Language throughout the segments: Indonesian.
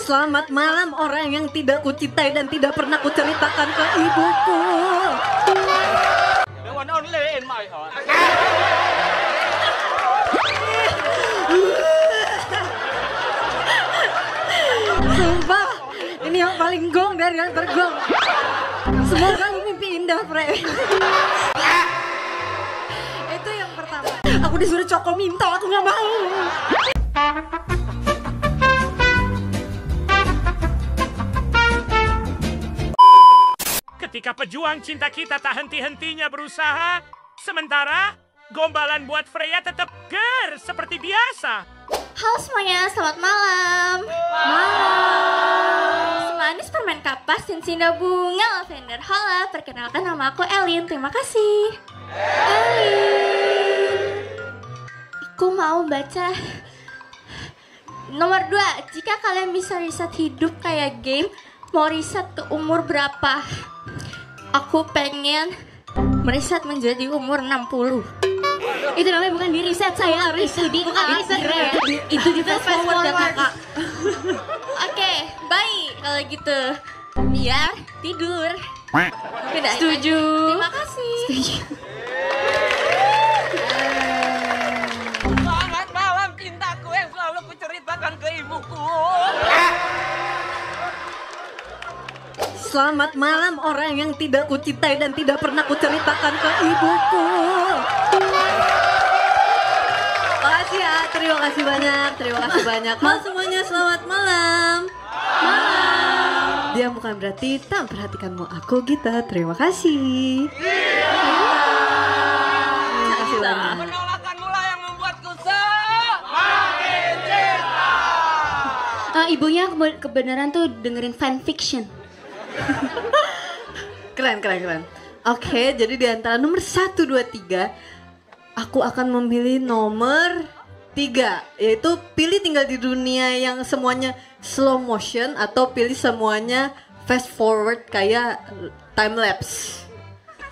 Selamat malam orang yang tidak kucintai dan tidak pernah kuceritakan ke ibuku. Sumpah, ini yang paling gong dari yang tergong. Semoga lu mimpi indah, Fre. Itu yang pertama. Aku disuruh Coko minta, aku gak mau. Ketika pejuang cinta kita tak henti-hentinya berusaha, sementara gombalan buat Freya tetap ger seperti biasa. Halo semuanya, selamat malam. Malam. Semanis permen kapas dan cinta bunga lavender. Halo, perkenalkan nama aku Elin. Terima kasih. Elin. Aku mau baca nomor 2. Jika kalian bisa riset hidup kayak game, mau riset ke umur berapa? Aku pengen meriset menjadi umur 60. Itu namanya bukan di riset saya, itu di riset ya. Itu di fast forward ya kakak. Oke, baik kalau gitu. Biar tidur. Setuju. Terima kasih. Selamat malam cintaku yang selalu kuceritakan ke ibuku. Selamat malam orang yang tidak kucintai dan tidak pernah kuceritakan ke ibuku. Makasih ya, terima kasih banyak. Halo semuanya, selamat malam. Malam. Dia bukan berarti tak perhatikanmu aku Gita, terima kasih. Terima kasih banyak. Penolakanmu lah yang membuatku semakin cinta. Ibunya kebenaran tuh dengerin fanfiction. Keren. Oke, jadi di antara nomor 1, 2, 3 aku akan memilih nomor 3, yaitu pilih tinggal di dunia yang semuanya slow motion atau pilih semuanya fast forward kayak time lapse.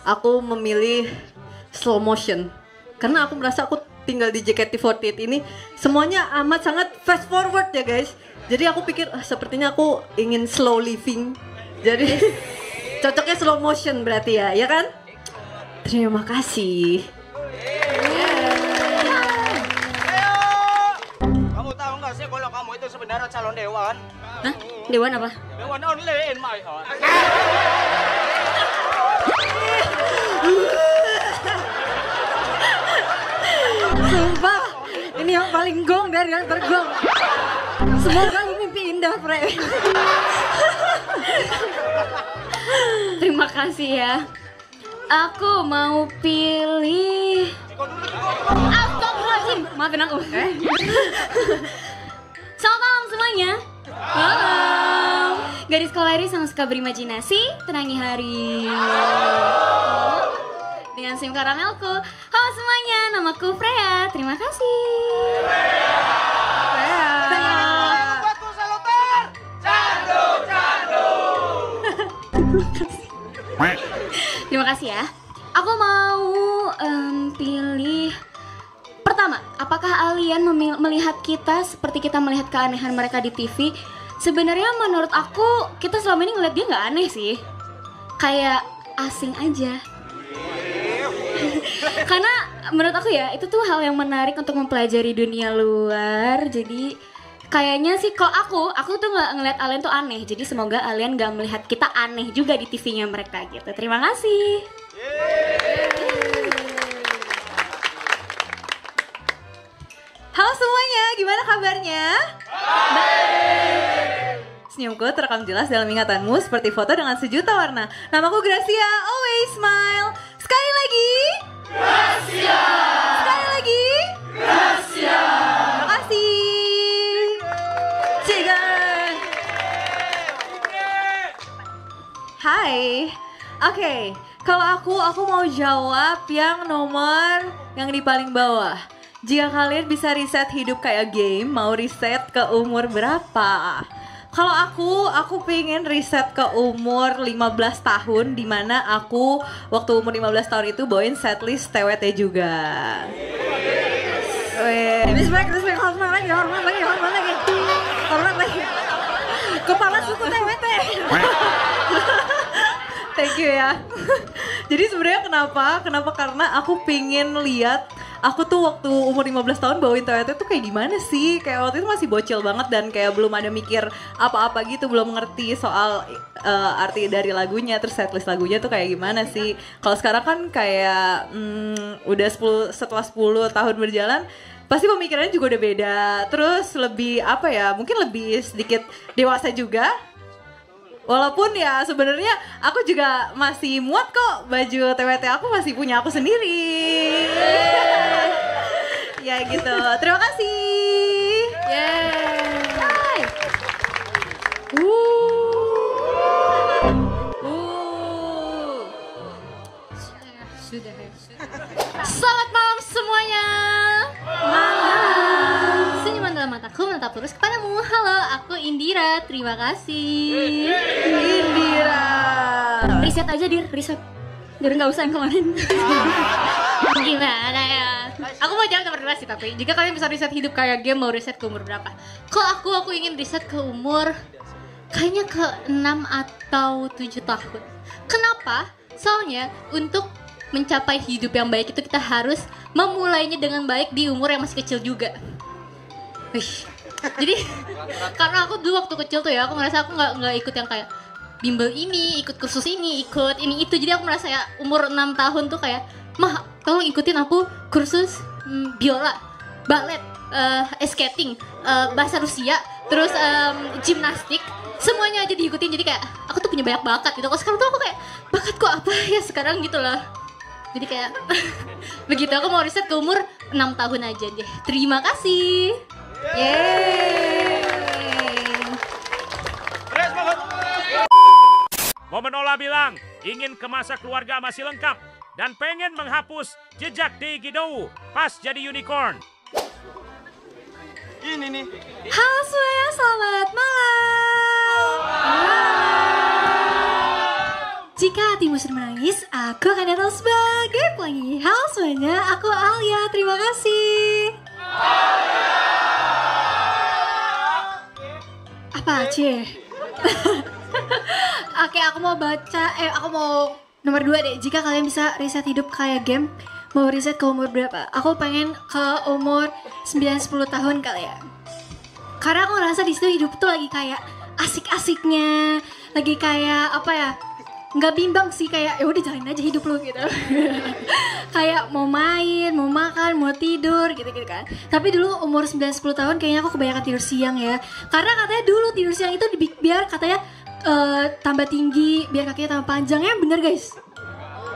Aku memilih slow motion karena aku merasa aku tinggal di JKT48 ini semuanya amat sangat fast forward ya guys. Jadi aku pikir sepertinya aku ingin slow living. Jadi cocoknya slow motion berarti ya kan? Terima kasih. Kamu tahu nggak sih kalau kamu itu sebenarnya calon dewan? Hah? Dewan apa? Dewan only in my heart. Sumpah, ini yang paling gong dari yang tergong. Semoga lu mimpi indah, Fre. Terima kasih ya. Aku mau pilih. Astagfirullahaladzim, maafin aku. Selamat malam semuanya. Malam. Gadis koleris yang suka berimajinasi, tenangi hari dengan sim karamelku. Halo semuanya, namaku Freya. Terima kasih. Buatku saluter. Candu. Terima kasih ya. Aku mau pilih pertama. Apakah alien melihat kita seperti kita melihat keanehan mereka di TV? Sebenarnya menurut aku kita selama ini ngeliat dia nggak aneh sih. Kayak asing aja. Karena menurut aku ya itu tuh hal yang menarik untuk mempelajari dunia luar. Jadi kayaknya sih kalau aku tuh nggak ngeliat alien tuh aneh. Jadi semoga alien nggak melihat kita aneh juga di TV-nya mereka gitu. Terima kasih. Halo semuanya, gimana kabarnya? Baik. Senyumku terekam jelas dalam ingatanmu seperti foto dengan sejuta warna. Namaku Gracia, always smile. Sekali lagi. Gracia. Sekali lagi. Gracia. Terima kasih. Cigan. Hai. Oke, kalau aku mau jawab yang nomor yang di paling bawah. Jika kalian bisa riset hidup kayak game, mau riset ke umur berapa? Kalau aku pengen riset ke umur 15 tahun, dimana aku waktu umur 15 tahun itu bawain setlist TWT juga. Respect, hormat lagi. Kepala suku TWT. Thank you ya. Jadi sebenarnya kenapa? Karena aku pingin lihat aku tuh waktu umur 15 tahun bawain TWT tuh kayak gimana sih? Kayak waktu itu masih bocil banget dan kayak belum ada mikir apa-apa gitu, belum ngerti soal arti dari lagunya, terus setlist lagunya tuh kayak gimana sih. Kalau sekarang kan kayak udah setelah 10 tahun berjalan, pasti pemikirannya juga udah beda. Terus lebih apa ya? Mungkin lebih sedikit dewasa juga. Walaupun ya sebenarnya aku juga masih muat kok, baju TWT aku masih punya aku sendiri. Ya gitu. Terima kasih. Yeay. Sudah. Selamat malam semuanya. Senyuman dalam mataku menatap lurus kepadamu. Halo, aku Indira. Terima kasih. Indira. Riset aja dir, riset. Biar nggak usah yang kemarin. Gimana ya? Aku mau jawab nomor 2 sih, tapi jika kalian bisa riset hidup kayak game, mau riset ke umur berapa? Kalau aku ingin riset ke umur kayaknya ke 6 atau 7 tahun. Kenapa? Soalnya untuk mencapai hidup yang baik itu kita harus memulainya dengan baik di umur yang masih kecil juga. Wih. Jadi karena aku dulu waktu kecil tuh ya, aku ngerasa aku nggak ikut yang kayak bimbel ini, ikut kursus ini, ikut ini itu. Jadi aku merasa ya umur 6 tahun tuh kayak, "Mah, tolong ikutin aku kursus biola, balet, skating, bahasa Rusia, terus gimnastik, semuanya aja diikutin." Jadi kayak aku tuh punya banyak bakat gitu. Kalau sekarang tuh aku kayak bakatku apa ya sekarang gitu lah. Jadi kayak begitu, aku mau riset ke umur 6 tahun aja deh. Terima kasih. Yeay. Momen Ola bilang ingin ke masa keluarga masih lengkap dan pengen menghapus jejak Digidou pas jadi unicorn. Ini nih. Halo semuanya, selamat malam. Jika hatimu sedang menangis, aku akan datang sebagai pelangi. Halo semuanya, aku Alia, terima kasih. Apa C? Oke, aku mau aku mau nomor 2 deh. Jika kalian bisa riset hidup kayak game, mau riset ke umur berapa? Aku pengen ke umur 9-10 tahun kali ya. Karena aku ngerasa di situ hidup tuh lagi kayak asik-asiknya, lagi kayak apa ya? Nggak bimbang sih, kayak ya udah jalanin aja hidup lu gitu. Kayak mau main, mau makan, mau tidur gitu-gitu kan. Tapi dulu umur 9-10 tahun kayaknya aku kebanyakan tidur siang ya. Karena katanya dulu tidur siang itu biar katanya tambah tinggi, biar kakinya tambah panjang. Ya bener guys?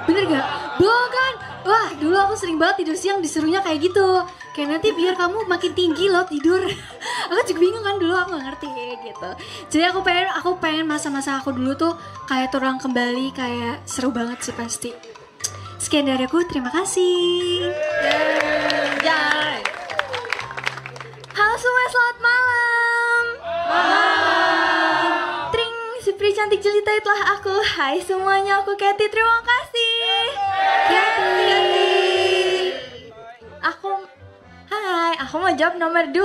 Bener gak? Bohong kan? Wah, dulu aku sering banget tidur siang, disuruhnya kayak gitu. Kayak nanti biar kamu makin tinggi loh tidur. Aku juga bingung kan dulu, aku gak ngerti gitu. Jadi aku pengen masa-masa aku dulu tuh kayak terulang kembali, kayak seru banget sih pasti. Sekian dari aku, terima kasih. Yay. Halo semua, selamat malam. Tring, si pria cantik jelita itulah aku. Hai semuanya, aku Cathy, terima kasih. Aku mau jawab nomor 2.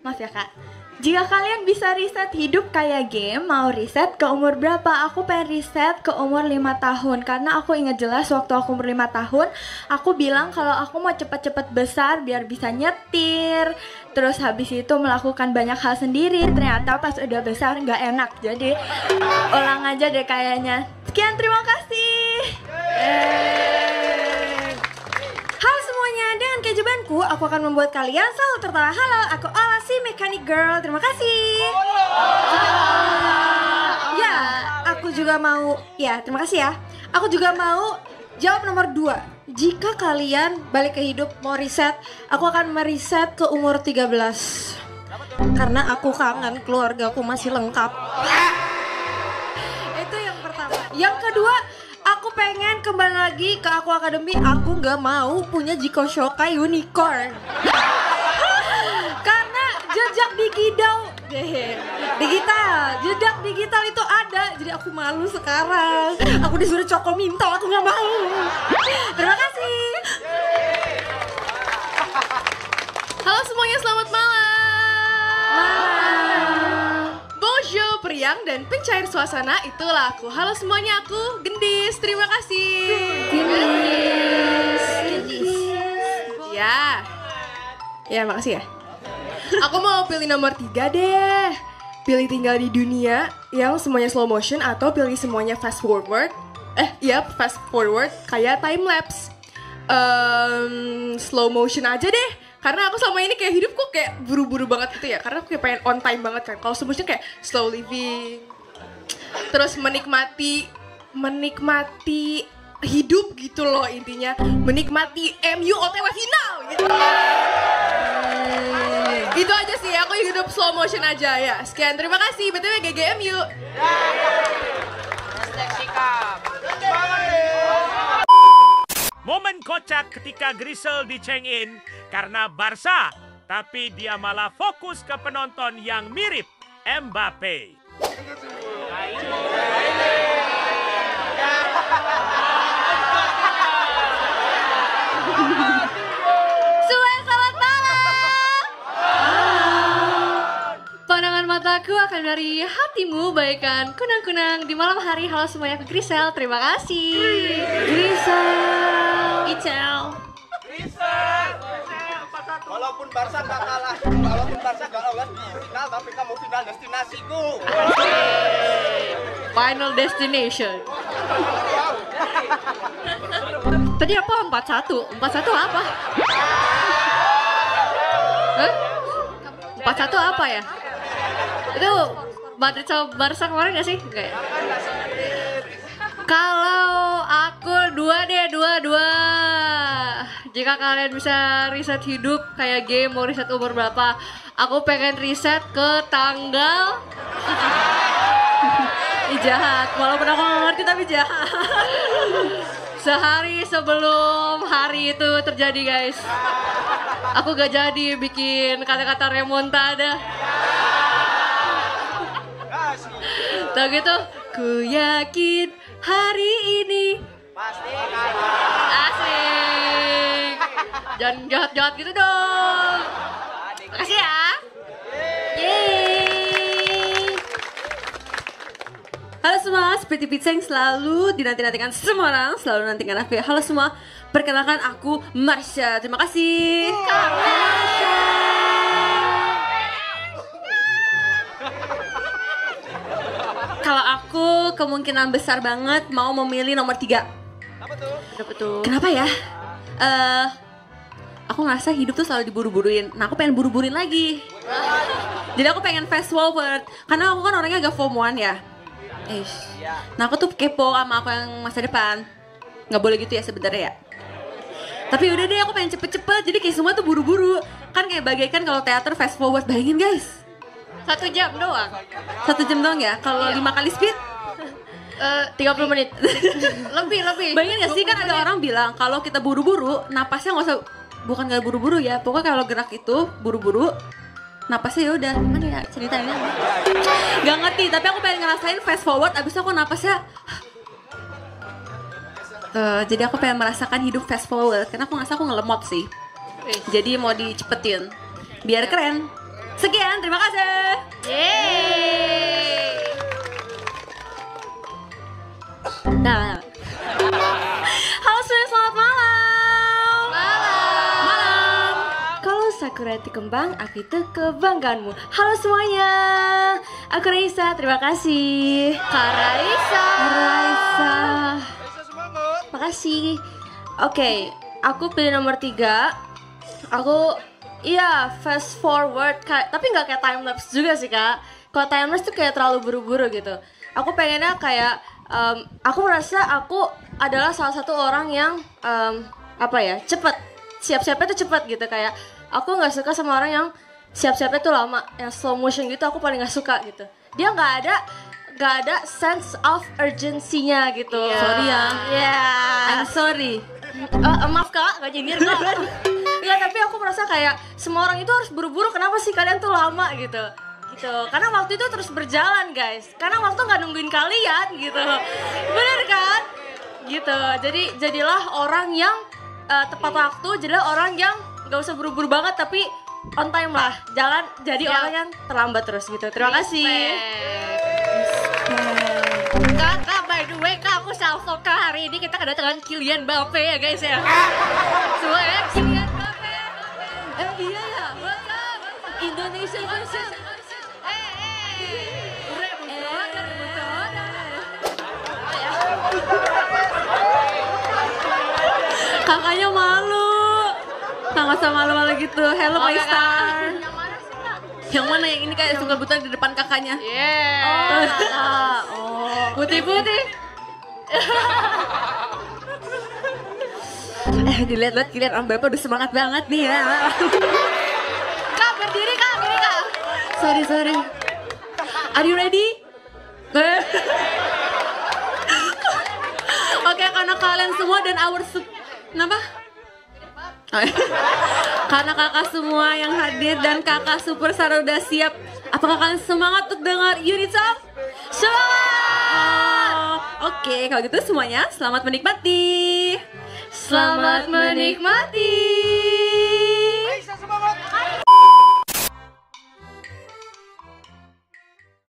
Maaf ya kak. Jika kalian bisa riset hidup kayak game, mau riset ke umur berapa? Aku pengen riset ke umur 5 tahun. Karena aku ingat jelas waktu aku umur 5 tahun, aku bilang kalau aku mau cepet-cepet besar biar bisa nyetir, terus habis itu melakukan banyak hal sendiri. Ternyata pas udah besar nggak enak. Jadi ulang aja deh kayaknya. Sekian, terima kasih. Halo semuanya, dengan keajaibanku aku akan membuat kalian selalu tertawa. Halo, aku Ola, si Mechanic Girl. Terima kasih. Ya, aku juga mau. Ya, terima kasih ya. Aku juga mau jawab nomor 2. Jika kalian balik ke hidup mau riset, aku akan meriset ke umur 13. Karena aku kangen keluarga aku masih lengkap. Itu yang pertama. Yang kedua, aku pengen kembali lagi ke Aku Academy. Aku gak mau punya Jiko Shokai Unicorn. Karena jejak jejak digital itu ada. Jadi aku malu sekarang. Aku disuruh coko mintol, aku gak mau. Terima kasih. Halo semuanya, selamat malam. Bonjour, riang dan pencair suasana, itulah aku. Halo semuanya, aku Gendis. Terima kasih. Gendis. Ya makasih ya. Aku mau pilih nomor 3 deh. Pilih tinggal di dunia yang semuanya slow motion atau pilih semuanya fast forward. Fast forward kayak time lapse. Slow motion aja deh. Karena aku selama ini kayak hidup kok kayak buru-buru banget gitu ya. Karena aku kayak pengen on time banget kan. Kalau slow motion kayak slow living. Terus menikmati hidup gitu loh intinya. Menikmati MU OTW final gitu. Itu aja sih, aku hidup slow motion aja ya. Sekian, terima kasih. BTW GGMU. Momen kocak ketika Grisel dicengin karena Barca, tapi dia malah fokus ke penonton yang mirip Mbappe. Selamat malam. Pandangan mataku akan dari hatimu bagaikan kunang-kunang di malam hari. Halo semuanya, aku Grisel. Terima kasih. Grisel. Icel. Walaupun Barca gak kalah, walaupun Barca gak lolos di final, tapi kamu final destinasiku. Final destination. Tadi apa 4-1? 4-1 apa? Hah? 4-1 apa ya? Itu Madrid sama Barca kemarin gak sih? Enggak ya? Kalau aku 2 deh, 2. Jika kalian bisa riset hidup kayak game, mau riset umur berapa? Aku pengen riset ke tanggal jahat, walaupun aku gak ngerti tapi jahat. Sehari sebelum hari itu terjadi guys, aku gak jadi bikin kata-kata remontada. Tahu gitu, ku yakin hari ini Pasti asik. Jangan jahat-jahat gitu dong. Makasih ya. Yeay. Halo semua, seperti pizza yang selalu dinanti-nantikan semua orang, selalu nantikan aku ya. Halo semua, perkenalkan aku Marsha. Terima kasih. Kalau aku kemungkinan besar banget mau memilih nomor 3. Apa tuh? Kenapa ya? Aku ngerasa hidup tuh selalu diburu-buruin. Nah aku pengen buru-buruin lagi. Jadi aku pengen fast forward. Karena aku kan orangnya agak FOMO-an ya. Nah aku tuh kepo sama aku yang masa depan. Gak boleh gitu ya sebenarnya ya. Tapi udah deh aku pengen cepet-cepet. Jadi kayak semua tuh buru-buru. Kan kayak bagaikan kalau teater fast forward. Bayangin guys, 1 jam doang. 1 jam doang ya. Kalau 5 kali speed 30 menit. lebih. Bayangin gak sih, kan ada orang bilang kalau kita buru-buru napasnya nggak usah, bukan gak buru-buru ya, pokoknya kalau gerak itu buru-buru napasnya ya udah mana ya ceritanya. Gak ngerti, tapi aku pengen ngerasain fast forward abis itu aku napasnya jadi aku pengen merasakan hidup fast forward karena aku ngerasa aku ngelemot sih. Jadi mau dicepetin biar keren. Sekian, terima kasih. Yeay. Nah. Halo semuanya, selamat malam. Malam. Kalau Sakura itu kembang, aku itu kebanggaanmu. Halo semuanya, aku Raisa, terima kasih. Kak Raisa. Makasih. Oke, aku pilih nomor 3. Aku fast forward, tapi nggak kayak time lapse juga sih kak. Kalau time lapse tuh kayak terlalu buru-buru gitu. Aku pengennya kayak aku merasa aku adalah salah satu orang yang cepet, siap-siapnya tuh cepet gitu. Kayak aku nggak suka sama orang yang siap-siapnya tuh lama, yang slow motion gitu. Aku paling nggak suka gitu. Dia nggak ada sense of urgency-nya gitu. Sorry ya. I'm sorry. Maaf kak, gak nyindir kak. Enggak, tapi aku merasa kayak semua orang itu harus buru-buru. Kenapa sih kalian tuh lama gitu? Karena waktu itu terus berjalan guys. Karena waktu nggak nungguin kalian gitu. Bener kan? Gitu. Jadi jadilah orang yang tepat waktu. Jadilah orang yang nggak usah buru-buru banget tapi on time lah. Jangan jadi orang yang terlambat terus gitu. Terima kasih. Kakak, by the way, Kak, aku salvo Kak, hari ini kita kedatangan Kylian Mbappe ya guys ya. Semua ya, Kylian Mbappe. Iya ya, Indonesia versus. Kakaknya malu. Nggak usah malu-malu gitu. Hello my star. Yang mana yang ini kayak suka buta di depan kakaknya? Putih-putih. Dilihat-lihat Kylian Mbappe udah semangat banget nih ya. Kak, berdiri Kak, berdiri Kak. Sorry. Are you ready? Oke, karena kalian semua dan kenapa? Karena kakak semua yang hadir dan kakak super Sarah udah siap. Apakah kalian semangat untuk dengar unit song? Semangat! Oke, kalau gitu semuanya selamat menikmati. Selamat menikmati.